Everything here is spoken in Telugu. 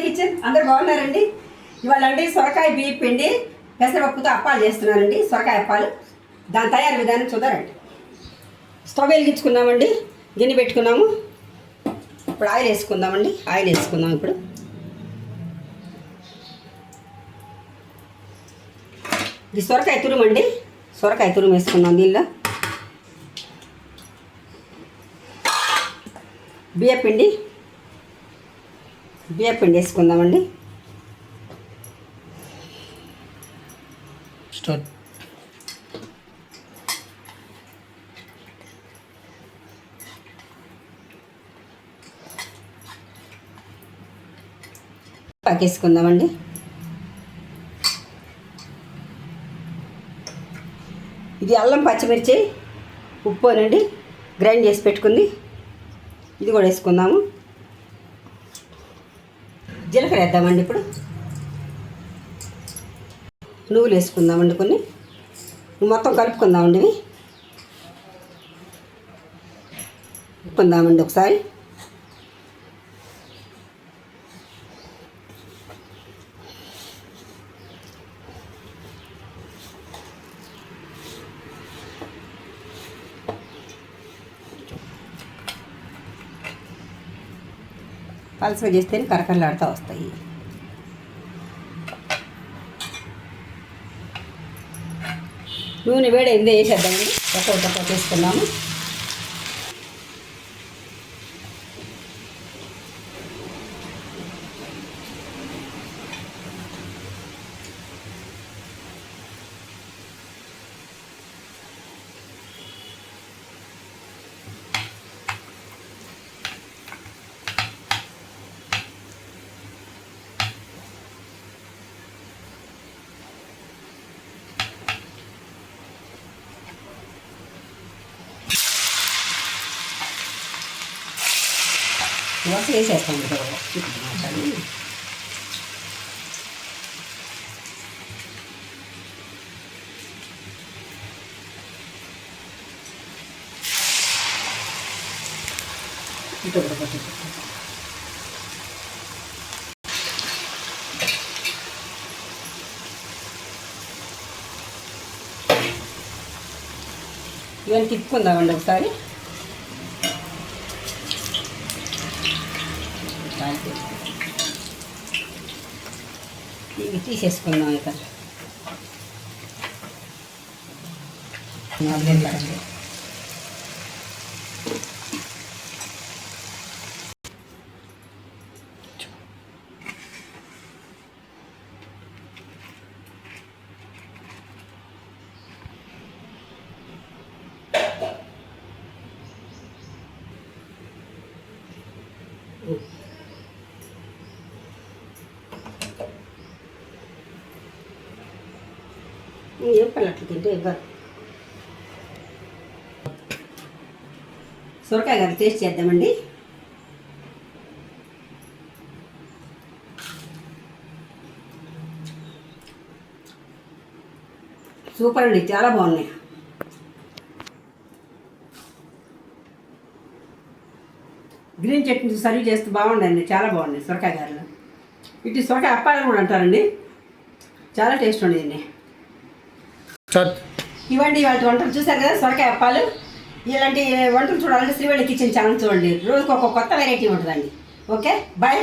కిచెన్ అందరు బాగున్నారండి. ఇవాళ అంటే సొరకాయ బియ్యం పిండి పెసరపప్పుతో అప్పాలు చేస్తున్నానండి. సొరకాయ అప్పాలు దాని తయారు విధానం చూద్దారండి. స్టవ్ వెలిగించుకున్నామండి, గిన్నె పెట్టుకున్నాము. ఇప్పుడు ఆయిల్ వేసుకుందామండి. ఆయిల్ వేసుకుందాం. ఇప్పుడు ఇది సొరకాయ తురుము అండి. సొరకాయ తురుము వేసుకుందాం. దీనిలో బియ్యపిండి వేసుకుందామండి. స్టార్ట్. పాకేసుకుందామండి. ఇది అల్లం పచ్చిమిర్చి ఉప్పు అనండి గ్రైండ్ చేసి పెట్టుకుంది. ఇది కూడా వేసుకుందాము. జీలకర్ర వేద్దామండి. ఇప్పుడు నువ్వులు వేసుకుందామండి. కొన్ని మొత్తం కలుపుకుందామండి. ఇవి కలుపుకుందామండి ఒకసారి. పలసగా చేస్తేనే కరకరలాడుతూ వస్తాయి. నూనె వేడైందే వేసేద్దామండి. ఒక్కొక్క తీసుకున్నాము. వస వేసేస్తాం. ఇవన్నీ తిప్పుకుందామండి ఒకసారి. ఇవి తీసేసుకుందాం. ఇక ఏం పల్లట్లు తింటే ఇవ్వరు. సొరకాయ గారు టేస్ట్ చేద్దామండి. సూపర్ అండి, చాలా బాగున్నాయి. గ్రీన్ చట్నీ సర్వ్ చేస్తే బాగుండండి, చాలా బాగున్నాయి సొరకాయ గారులు. ఇటు సొరకాయ అప్పాలని కూడా అంటారండి. చాలా టేస్ట్ ఉండేదండి. ఇవ్వండి వాటి వంటలు చూసారు కదా, సొరకాయ అప్పాలు. ఇలాంటి వంటలు చూడాలంటే శ్రీవల్లి కిచెన్ ఛానల్ చూడండి. రోజుకు ఒక కొత్త వెరైటీ ఉంటుందండి. Okay, bye.